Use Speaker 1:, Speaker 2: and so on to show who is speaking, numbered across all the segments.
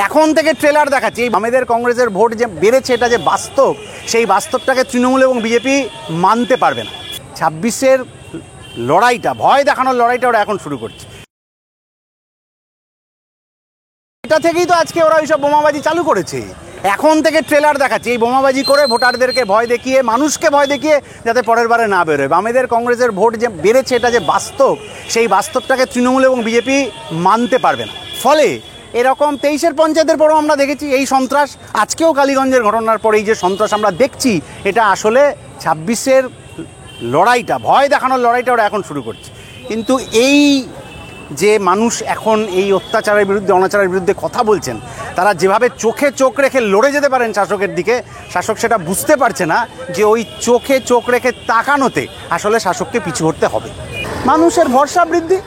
Speaker 1: এখন থেকে ট্রেলার দেখাচ্ছে। এই আমাদের কংগ্রেসের ভোট যে বেড়েছে এটা যে বাস্তব, সেই বাস্তবটাকে তৃণমূল এবং বিজেপি মানতে পারবে না। 26-এর লড়াইটা, ভয় দেখানোর লড়াইটা ওরা এখন শুরু করছে। এটা থেকেই তো আজকে ওরা ওইসব বোমাবাজি চালু করেছে। এখন থেকে ট্রেলার দেখাচ্ছে এই বোমাবাজি করে ভোটারদেরকে ভয় দেখিয়ে, মানুষকে ভয় দেখিয়ে, যাতে পরের বারে না বেরোয়। আমাদের কংগ্রেসের ভোট যে বেড়েছে এটা যে বাস্তব, সেই বাস্তবটাকে তৃণমূল এবং বিজেপি মানতে পারবে না। ফলে এরকম 23-এর পঞ্চায়েতের পরেও আমরা দেখেছি এই সন্ত্রাস। আজকেও কালীগঞ্জের ঘটনার পরে এই যে সন্ত্রাস আমরা দেখছি, এটা আসলে 26-এর লড়াইটা, ভয় দেখানোর লড়াইটা ওরা এখন শুরু করছে। কিন্তু এই যে মানুষ এখন এই অত্যাচারের বিরুদ্ধে, অনাচারের বিরুদ্ধে কথা বলছেন, তারা যেভাবে চোখে চোখ রেখে লড়ে যেতে পারেন শাসকের দিকে, শাসক সেটা বুঝতে পারছে না যে ওই চোখে চোখ রেখে তাকানোতে আসলে শাসককে পিছু হটতে হবে। মানুষের ভরসা বৃদ্ধি,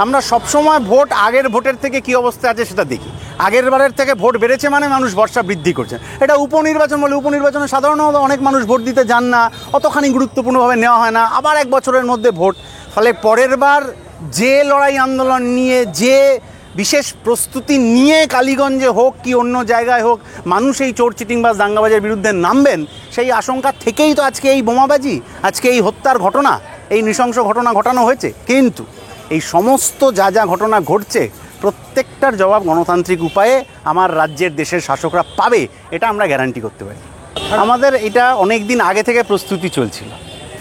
Speaker 1: আমরা সবসময় ভোট আগের ভোটের থেকে কী অবস্থা আছে সেটা দেখি। আগের বারের থেকে ভোট বেড়েছে মানে মানুষ ভরসা বৃদ্ধি করছেন। এটা উপনির্বাচন বলে, উপনির্বাচনে সাধারণত অনেক মানুষ ভোট দিতে যান না, অতখানি গুরুত্বপূর্ণভাবে নেওয়া হয় না, আবার এক বছরের মধ্যে ভোট। ফলে পরের বার যে লড়াই আন্দোলন নিয়ে, যে বিশেষ প্রস্তুতি নিয়ে কালীগঞ্জে হোক কি অন্য জায়গায় হোক মানুষ এই চোর চিটিংবাজ দাঙ্গাবাজের বিরুদ্ধে নামবেন, সেই আশঙ্কা থেকেই তো আজকে এই বোমাবাজি, আজকে এই হত্যার ঘটনা, এই নৃশংস ঘটনা ঘটানো হয়েছে। কিন্তু এই সমস্ত যা যা ঘটনা ঘটছে, প্রত্যেকটার জবাব গণতান্ত্রিক উপায়ে আমার রাজ্যের দেশের শাসকরা পাবে, এটা আমরা গ্যারান্টি করতে পারি। আমাদের এটা অনেক দিন আগে থেকে প্রস্তুতি চলছিল।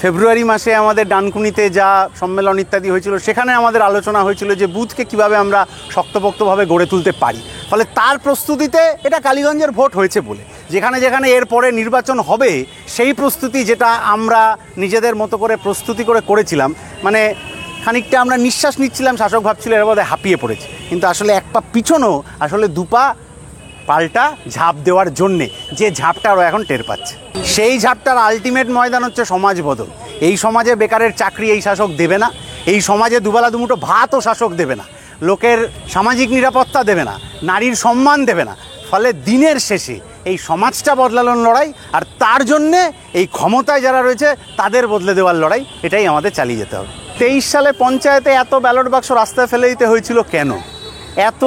Speaker 1: ফেব্রুয়ারি মাসে আমাদের ডানকুনিতে যা সম্মেলন ইত্যাদি হয়েছিল, সেখানে আমাদের আলোচনা হয়েছিল যে বুথকে কিভাবে আমরা শক্তপোক্তভাবে গড়ে তুলতে পারি। ফলে তার প্রস্তুতিতে এটা কালীগঞ্জের ভোট হয়েছে বলে, যেখানে যেখানে এরপরে নির্বাচন হবে সেই প্রস্তুতি যেটা আমরা নিজেদের মতো করে প্রস্তুতি করেছিলাম, মানে খানিকটা আমরা নিঃশ্বাস নিচ্ছিলাম, শাসক ভাবছিল এর মধ্যে হাঁপিয়ে পড়েছে। কিন্তু আসলে এক পা পিছনও আসলে দুপা পাল্টা ঝাঁপ দেওয়ার জন্যে, যে ঝাঁপটা ওরা এখন টের পাচ্ছে। সেই ঝাঁপটার আলটিমেট ময়দান হচ্ছে সমাজ বদল। এই সমাজে বেকারের চাকরি এই শাসক দেবে না, এই সমাজে দুবেলা দুমুঠো ভাতও শাসক দেবে না, লোকের সামাজিক নিরাপত্তা দেবে না, নারীর সম্মান দেবে না। ফলে দিনের শেষে এই সমাজটা বদলানোর লড়াই, আর তার জন্যে এই ক্ষমতায় যারা রয়েছে তাদের বদলে দেওয়ার লড়াই, এটাই আমাদের চালিয়ে যেতে হবে। 23 সালে পঞ্চায়েতে এত ব্যালট বাক্স রাস্তায় ফেলে দিতে হয়েছিল কেন? এত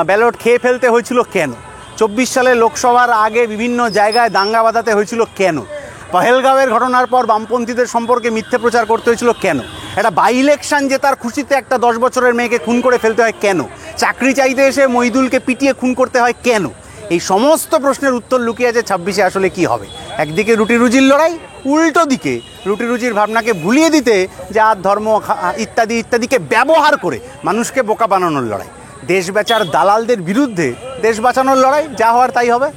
Speaker 1: ব্যালট খেয়ে ফেলতে হয়েছিল কেন? 24 সালে লোকসভার আগে বিভিন্ন জায়গায় দাঙ্গা বাঁধাতে হয়েছিল কেন? পহেলগাঁওয়ের ঘটনার পর বামপন্থীদের সম্পর্কে মিথ্যে প্রচার করতে হয়েছিল কেন? একটা বাই ইলেকশন জেতার খুশিতে একটা 10 বছরের মেয়েকে খুন করে ফেলতে হয় কেন? চাকরি চাইতে এসে মইদুলকে পিটিয়ে খুন করতে হয় কেন? এই সমস্ত প্রশ্নের উত্তর লুকিয়ে আছে 26-এ আসলে কি হবে। একদিকে রুটি রুজির লড়াই, উল্টো দিকে রুটি রুজির ভাবনাকে ভুলিয়ে দিতে জাত ধর্ম ইত্যাদি ইত্যাদিকে ব্যবহার করে মানুষকে বোকা বানানোর লড়াই, দেশ বেচার দালালদের বিরুদ্ধে দেশ বাঁচানোর লড়াই, যা হওয়ার তাই হবে।